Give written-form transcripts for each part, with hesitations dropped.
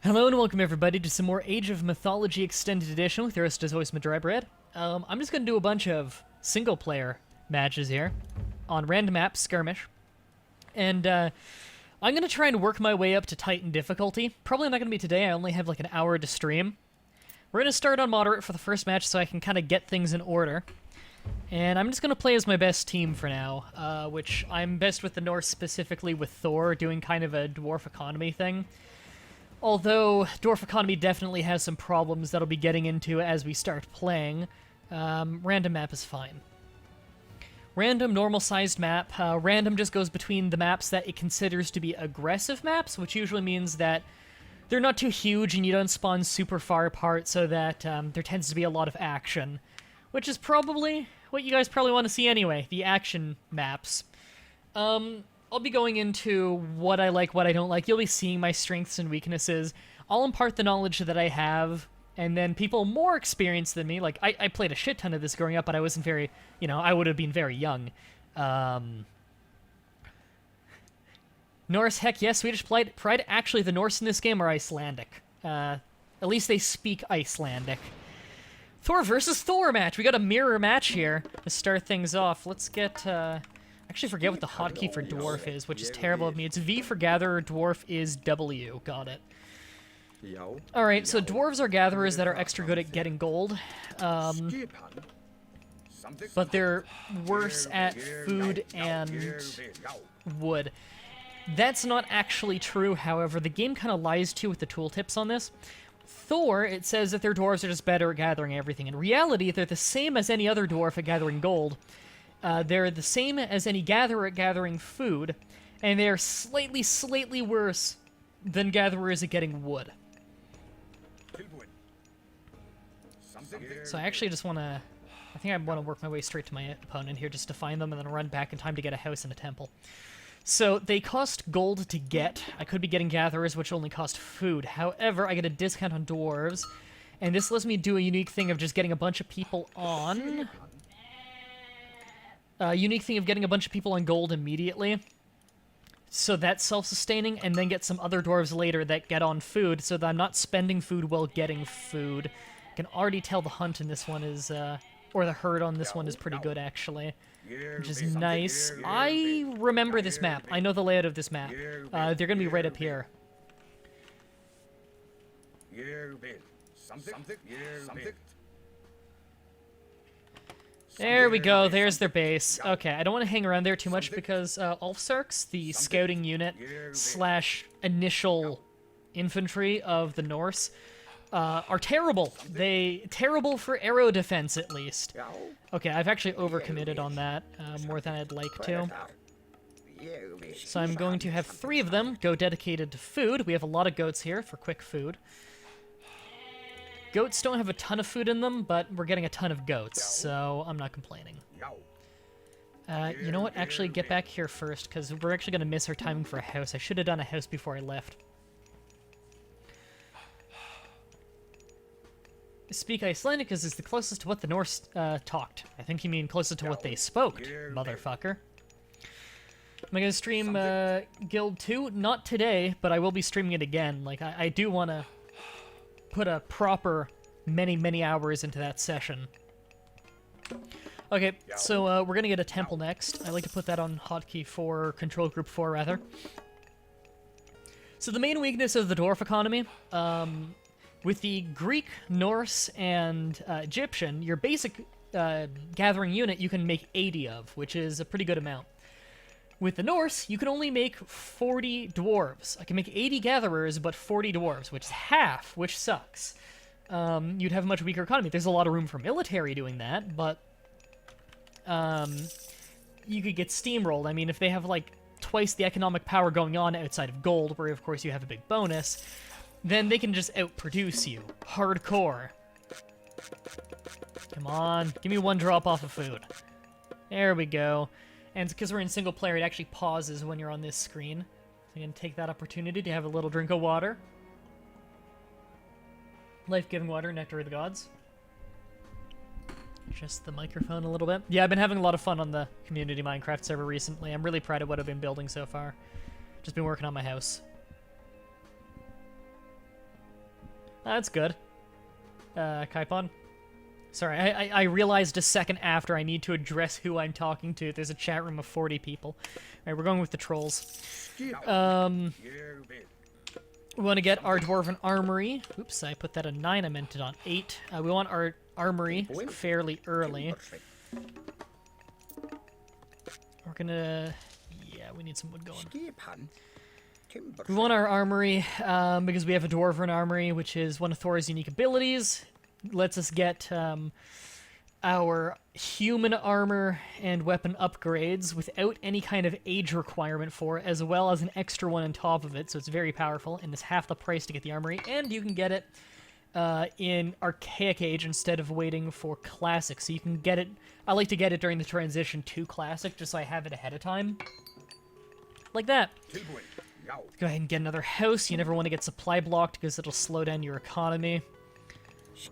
Hello and welcome everybody to some more Age of Mythology Extended Edition with your host as always, Mah-Dry-Bread. I'm just going to do a bunch of single-player matches here on random maps, skirmish. And I'm going to try and work my way up to Titan difficulty. Probably not going to be today, I only have like an hour to stream. We're going to start on moderate for the first match so I can kind of get things in order. And I'm just going to play as my best team for now, which I'm best with the Norse, specifically with Thor, doing kind of a dwarf economy thing. Although dwarf economy definitely has some problems that I'll be getting into as we start playing, random map is fine. Random, normal-sized map. Random just goes between the maps that it considers to be aggressive maps, which usually means that they're not too huge and you don't spawn super far apart so that there tends to be a lot of action. Which is probably what you guys probably want to see anyway, the action maps. I'll be going into what I like, what I don't like. You'll be seeing my strengths and weaknesses. I'll impart the knowledge that I have, and then people more experienced than me, like, I played a shit ton of this growing up, but I wasn't very, I would have been very young. Norse, heck yes, Swedish Pride. Actually, the Norse in this game are Icelandic. At least they speak Icelandic. Thor versus Thor match. We got a mirror match here to start things off. Let's get, I actually forget what the hotkey for dwarf is, which is terrible of me. It's V for gatherer, dwarf is W. Got it. Alright, so dwarves are gatherers that are extra good at getting gold. But they're worse at food and wood. That's not actually true, however. The game kind of lies to you with the tooltips on this. Thor, it says that their dwarves are just better at gathering everything. In reality, they're the same as any other dwarf at gathering gold. They're the same as any gatherer at gathering food, and they're slightly worse than gatherers at getting wood. So I actually just want to... I think I want to work my way straight to my opponent here just to find them and then run back in time to get a house and a temple. So they cost gold to get. I could be getting gatherers, which only cost food. However, I get a discount on dwarves, and this lets me do a unique thing of just getting a bunch of people on... unique thing of getting a bunch of people on gold immediately. So that's self-sustaining, and then get some other dwarves later that get on food, so that I'm not spending food while getting food. I can already tell the hunt in this one is, or the herd on this one is pretty good, actually. Which is nice. I remember this map. I know the layout of this map. They're gonna be right up here. There we go, there's their base. Okay, I don't want to hang around there too much because Ulfsarks, the scouting unit / initial infantry of the Norse, are terrible. Terrible for arrow defense, at least. Okay, I've actually overcommitted on that more than I'd like to. So I'm going to have 3 of them go dedicated to food. We have a lot of goats here for quick food. Goats don't have a ton of food in them, but we're getting a ton of goats, so I'm not complaining. You know what? Actually, get back here first, because we're actually going to miss our timing for a house. I should have done a house before I left. Speak Icelandic is the closest to what the Norse talked. I think you mean closest to what they spoke, motherfucker. Am I going to stream Guild 2? Not today, but I will be streaming it again. Like, I do want to put a proper many hours into that session. Okay, so we're going to get a temple next. I like to put that on hotkey 4, control group 4, rather. So the main weakness of the dwarf economy, with the Greek, Norse, and Egyptian, your basic gathering unit you can make 80 of, which is a pretty good amount. With the Norse, you can only make 40 dwarves. I can make 80 gatherers, but 40 dwarves, which is half, which sucks. You'd have a much weaker economy. There's a lot of room for military doing that, but you could get steamrolled. I mean, if they have, like, twice the economic power going on outside of gold, where, of course, you have a big bonus, then they can just outproduce you. Hardcore. Come on, give me 1 drop off of food. There we go. And because we're in single player, it actually pauses when you're on this screen. So I'm going to take that opportunity to have a little drink of water. Life-giving water, nectar of the gods. Adjust the microphone a little bit. Yeah, I've been having a lot of fun on the community Minecraft server recently. I'm really proud of what I've been building so far. Just been working on my house. That's good. Kaipon? Sorry, I realized a second after I need to address who I'm talking to. There's a chat room of 40 people. Alright, we're going with the trolls. We want to get our Dwarven Armory. Oops, I put that at 9, I meant it on 8. We want our Armory fairly early. We're gonna... Yeah, we need some wood going. We want our Armory because we have a Dwarven Armory, which is one of Thor's unique abilities. Lets us get our human armor and weapon upgrades without any kind of age requirement for it, as well as an extra one on top of it, so it's very powerful, and it's half the price to get the armory, and you can get it in Archaic Age instead of waiting for Classic, so you can get it... I like to get it during the transition to Classic, just so I have it ahead of time. Like that. Go ahead and get another house. You never want to get supply blocked because it'll slow down your economy.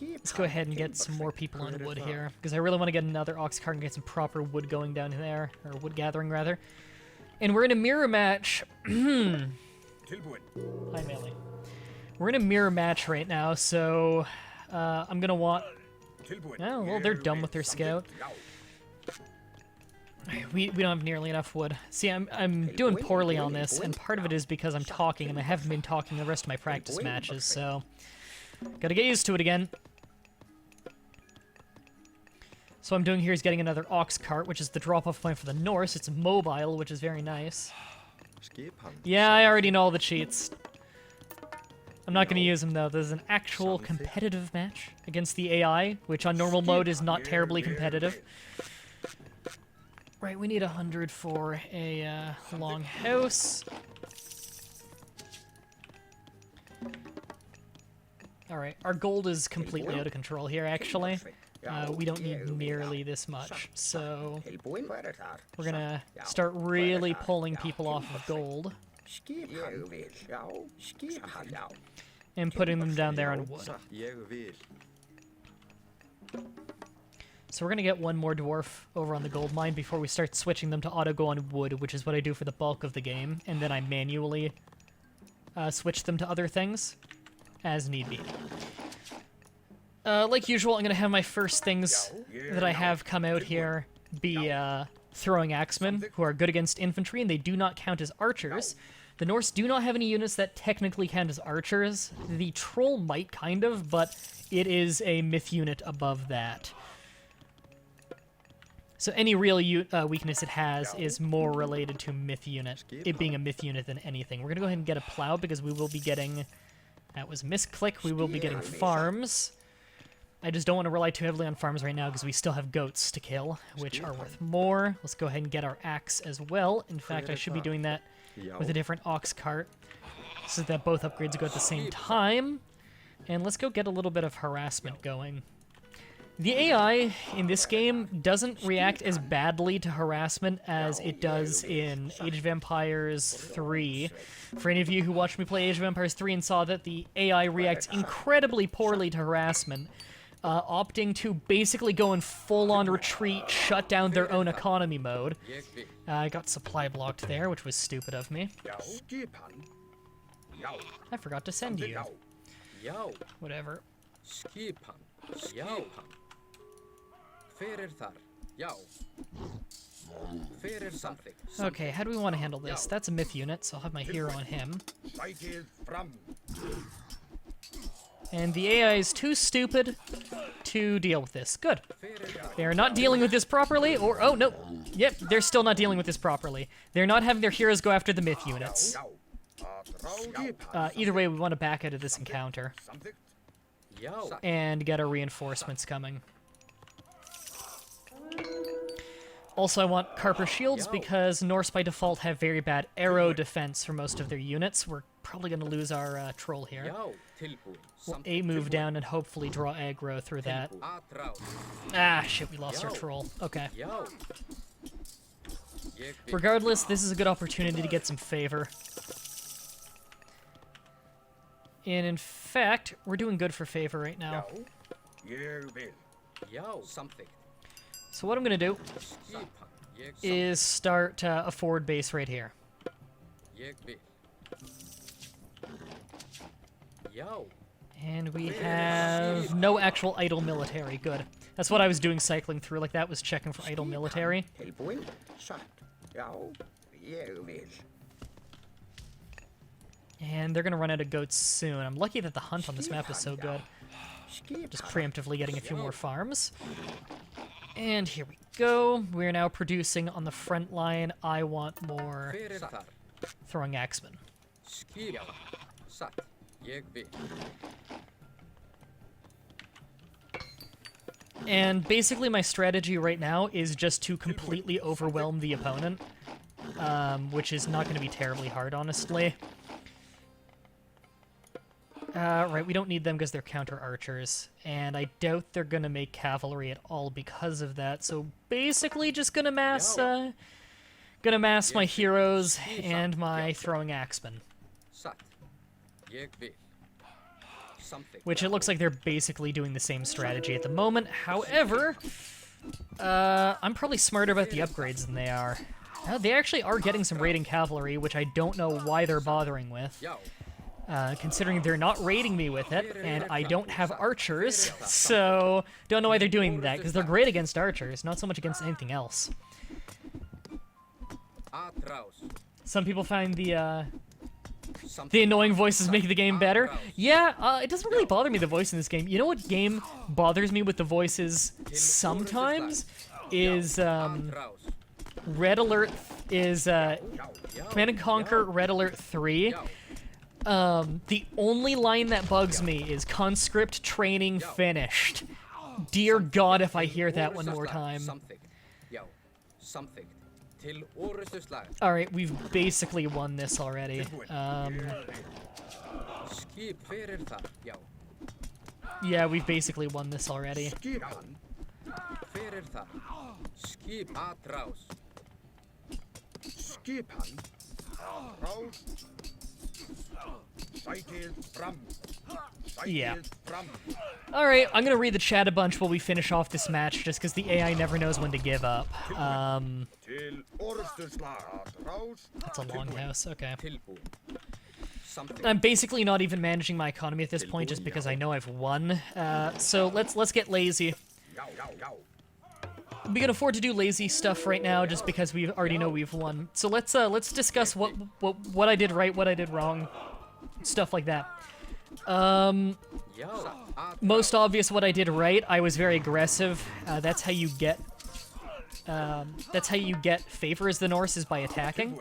Let's go ahead and get some more people on wood here, because I really want to get another ox cart and get some proper wood going down there, or wood gathering rather. And we're in a mirror match. Hi, Melee. We're in a mirror match right now, so I'm gonna want... Oh, well, they're done with their scout. We don't have nearly enough wood. See, I'm doing poorly on this, and part of it is because I'm talking, and I haven't been talking the rest of my practice matches, so... Gotta get used to it again. So what I'm doing here is getting another ox cart, which is the drop-off point for the Norse. It's mobile, which is very nice. Yeah, I already know all the cheats. I'm not gonna use them, though. There's an actual competitive match against the AI, which on normal mode is not terribly competitive. Right, we need 100 for a long house. Alright, our gold is completely out of control here, actually. We don't need nearly this much, so we're gonna start really pulling people off of gold and putting them down there on wood. So we're gonna get one more dwarf over on the gold mine before we start switching them to auto go on wood, which is what I do for the bulk of the game, and then I manually switch them to other things as need be. Like usual, I'm going to have my first things that I have come out here be throwing axemen, who are good against infantry, and they do not count as archers. The Norse do not have any units that technically count as archers. The troll might, kind of, but it is a myth unit above that. So any real weakness it has is more related to myth unit, it being a myth unit than anything. We're going to go ahead and get a plow, because we will be getting... That was misclick. We will be getting farms. I just don't want to rely too heavily on farms right now because we still have goats to kill, which are worth more. Let's go ahead and get our axe as well. In fact, I should be doing that with a different ox cart so that both upgrades go at the same time. And let's go get a little bit of harassment going. The AI in this game doesn't react as badly to harassment as it does in Age of Empires 3. For any of you who watched me play Age of Empires 3 and saw that the AI reacts incredibly poorly to harassment, opting to basically go in full-on retreat, shut down their own economy mode. I got supply blocked there, which was stupid of me. I forgot to send you. Whatever. Okay, how do we want to handle this? That's a myth unit, so I'll have my hero on him. And the AI is too stupid to deal with this. Good. They are not dealing with this properly, or... Oh, no. Yep, they're still not dealing with this properly. They're not having their heroes go after the myth units. Either way, we want to back out of this encounter. And get our reinforcements coming. Also, I want Carper shields because Norse by default have very bad arrow defense for most of their units. We're probably going to lose our troll here. We'll A move down and hopefully draw aggro through that. Ah, shit, we lost our troll. Okay. Regardless, this is a good opportunity to get some favor. And in fact, we're doing good for favor right now. So what I'm going to do is start a forward base right here. And we have no actual idle military. Good. That's what I was doing cycling through. Like, that was checking for idle military. And they're going to run out of goats soon. I'm lucky that the hunt on this map is so good. Just preemptively getting a few more farms. And here we go. We're now producing on the front line. I want more throwing axemen. And basically my strategy right now is just to completely overwhelm the opponent, which is not going to be terribly hard, honestly. Right, we don't need them because they're counter-archers, and I doubt they're going to make cavalry at all because of that, so basically just going to mass my heroes and my throwing axemen. Which it looks like they're basically doing the same strategy at the moment. However, I'm probably smarter about the upgrades than they are. They actually are getting some raiding cavalry, which I don't know why they're bothering with. Considering they're not raiding me with it, and I don't have archers, so don't know why they're doing that, because they're great against archers, not so much against anything else. Some people find the annoying voices make the game better. Yeah, it doesn't really bother me, the voice in this game. You know what game bothers me with the voices sometimes? Is, Red Alert, Command & Conquer Red Alert 3. The only line that bugs me is conscript training finished. Dear God, if I hear that one more time. Alright, we've basically won this already. Yeah, we've basically won this already. Yeah. Alright, I'm gonna read the chat a bunch while we finish off this match, just because the AI never knows when to give up. That's a longhouse, okay. I'm basically not even managing my economy at this point, just because I know I've won. So let's get lazy. We can afford to do lazy stuff right now, just because we already know we've won. So let's discuss what I did right, what I did wrong, stuff like that. Most obvious what I did right, I was very aggressive. That's how you get favor as the Norse, is by attacking.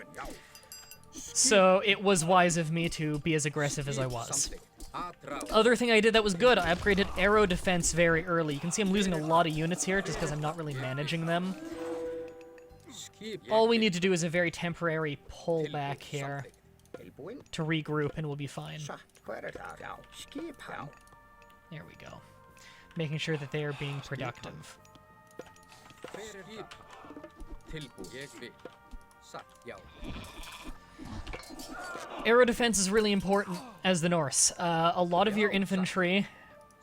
So it was wise of me to be as aggressive as I was. Other thing I did that was good, I upgraded arrow defense very early. You can see I'm losing a lot of units here just because I'm not really managing them. All we need to do is a very temporary pull back here to regroup and we'll be fine. There we go. Making sure that they are being productive. Arrow defense is really important as the Norse. A lot of your infantry,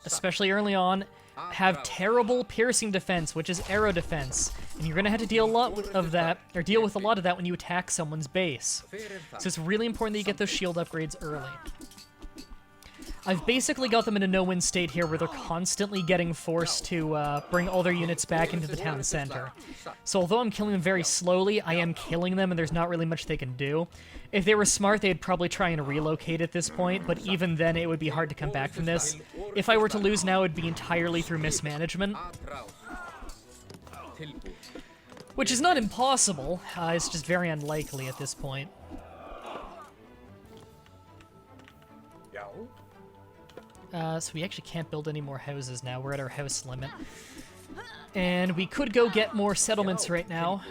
especially early on, have terrible piercing defense, which is arrow defense, and you're going to have to deal with a lot of that when you attack someone's base. So it's really important that you get those shield upgrades early. I've basically got them in a no-win state here where they're constantly getting forced to bring all their units back into the town center. So although I'm killing them very slowly, I am killing them and there's not really much they can do. If they were smart, they'd probably try and relocate at this point, but even then it would be hard to come back from this. If I were to lose now, it'd be entirely through mismanagement. Which is not impossible, it's just very unlikely at this point. So we actually can't build any more houses now. We're at our house limit. And we could go get more settlements right now.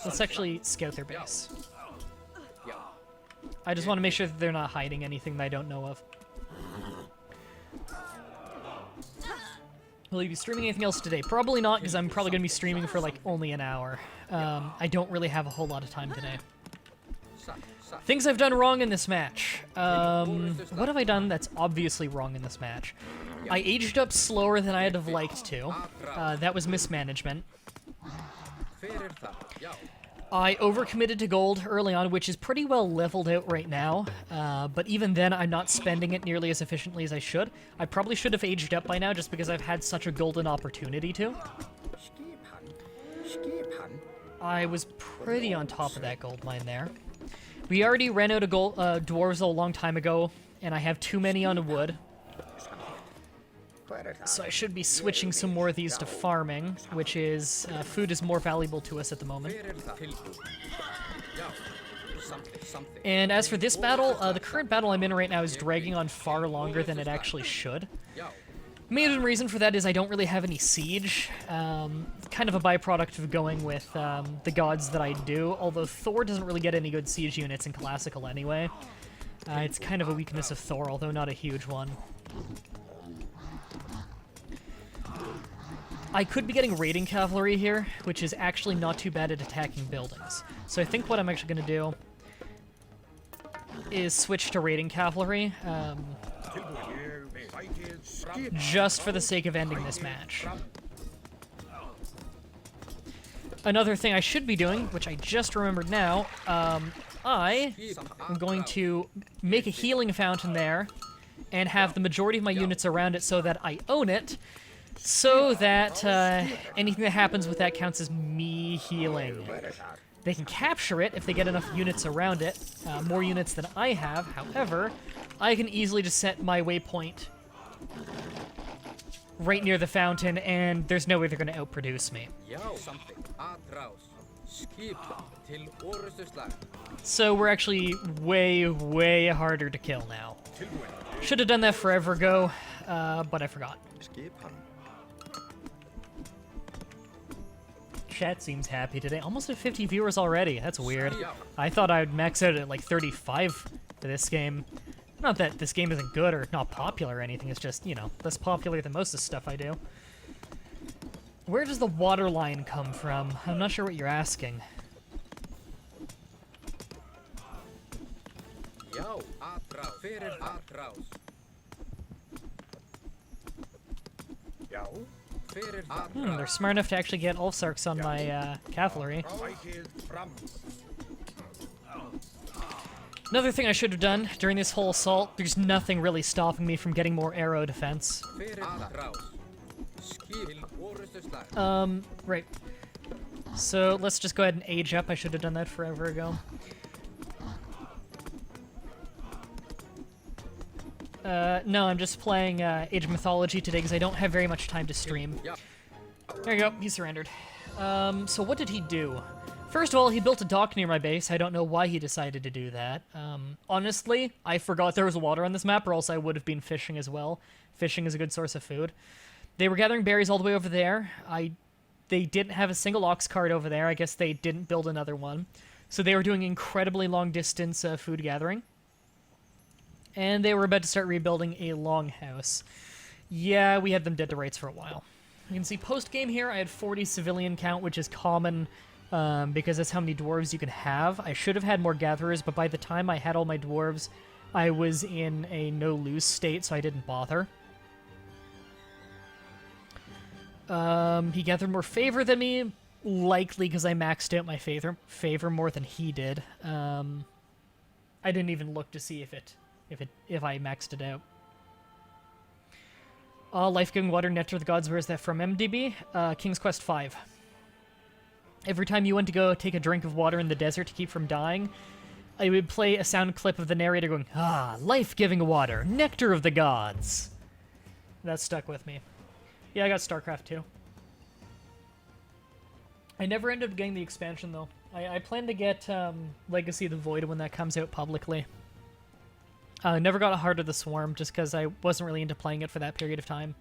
Let's actually scout their base. I just want to make sure that they're not hiding anything that I don't know of. Will you be streaming anything else today? Probably not, because I'm probably going to be streaming for like only an hour. I don't really have a whole lot of time today. Things I've done wrong in this match. What have I done that's obviously wrong in this match? I aged up slower than I'd have liked to. That was mismanagement. I overcommitted to gold early on, which is pretty well leveled out right now, but even then I'm not spending it nearly as efficiently as I should. I probably should have aged up by now just because I've had such a golden opportunity to. I was pretty on top of that gold mine there. We already ran out of gold, dwarves a long time ago, and I have too many on wood. So I should be switching some more of these to farming, which is, food is more valuable to us at the moment. And as for this battle, the current battle I'm in right now is dragging on far longer than it actually should. Main reason for that is I don't really have any siege. Kind of a byproduct of going with the gods that I do, although Thor doesn't really get any good siege units in Classical anyway. It's kind of a weakness of Thor, although not a huge one. I could be getting raiding cavalry here, which is actually not too bad at attacking buildings. So I think what I'm actually going to do is switch to raiding cavalry, just for the sake of ending this match. Another thing I should be doing, which I just remembered now, I am going to make a healing fountain there and have the majority of my units around it so that I own it, so that anything that happens with that counts as me healing. They can capture it if they get enough units around it, more units than I have. However, I can easily just set my waypoint right near the fountain, and there's no way they're going to outproduce me. So we're actually way, way harder to kill now. Should have done that forever ago, but I forgot. Chat seems happy today. Almost at 50 viewers already. That's weird. I thought I'd max out at like 35 for this game. Not that this game isn't good or not popular or anything. It's just, you know, less popular than most of the stuff I do. Where does the water line come from? I'm not sure what you're asking. They're smart enough to actually get Ulfsarks on my cavalry. Another thing I should have done during this whole assault, there's nothing really stopping me from getting more arrow defense. Right. So let's just go ahead and age up. I should have done that forever ago. No, I'm just playing Age of Mythology today because I don't have very much time to stream. There you go, he surrendered. So what did he do? First of all, he built a dock near my base. I don't know why he decided to do that. Honestly, I forgot there was water on this map, or else I would have been fishing as well. Fishing is a good source of food. They were gathering berries all the way over there. They didn't have a single ox cart over there. I guess they didn't build another one. So they were doing incredibly long distance food gathering. And they were about to start rebuilding a longhouse. Yeah, we had them dead to rights for a while. You can see post-game here, I had 40 civilian count, which is common because that's how many dwarves you can have. I should have had more gatherers, but by the time I had all my dwarves, I was in a no-lose state, so I didn't bother. He gathered more favor than me, likely because I maxed out my favor more than he did. I didn't even look to see if I maxed it out. Life-giving water, nectar of the gods, where is that from? MDB? King's Quest V. Every time you went to go take a drink of water in the desert to keep from dying, I would play a sound clip of the narrator going, life-giving water, nectar of the gods. That stuck with me. Yeah, I got StarCraft 2. I never ended up getting the expansion, though. I plan to get Legacy of the Void when that comes out publicly. Never got a Heart of the Swarm, just because I wasn't really into playing it for that period of time.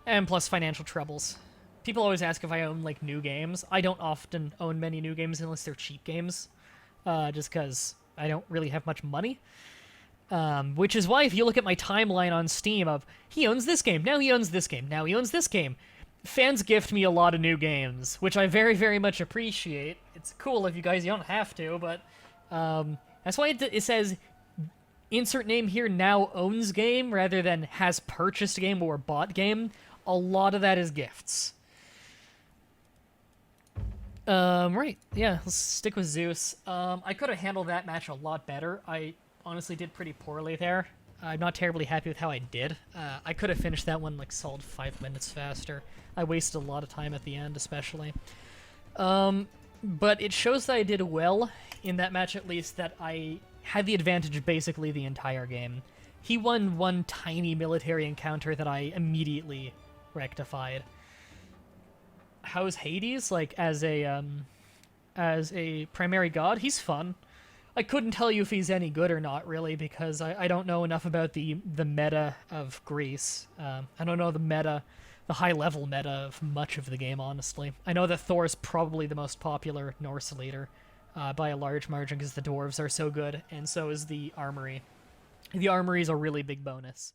And plus financial troubles. People always ask if I own, like, new games. I don't often own many new games unless they're cheap games. Just because I don't really have much money. Which is why if you look at my timeline on Steam of, he owns this game, now he owns this game, now he owns this game, fans gift me a lot of new games, which I very, very much appreciate. It's cool if you guys, you don't have to, but that's why it says insert name here, now owns game, rather than has purchased game or bought game. A lot of that is gifts. Right. Yeah, let's stick with Zeus. I could have handled that match a lot better. I honestly did pretty poorly there. I'm not terribly happy with how I did. I could have finished that one like solid 5 minutes faster. I wasted a lot of time at the end, especially. But it shows that I did well in that match, at least, that I had the advantage basically the entire game. He won one tiny military encounter that I immediately rectified. How's Hades? Like, as a primary god, he's fun. I couldn't tell you if he's any good or not, really, because I don't know enough about the meta of Greece. I don't know the high-level meta of much of the game, honestly. I know that Thor's probably the most popular Norse leader by a large margin because the dwarves are so good, and so is the armory. The armory is a really big bonus.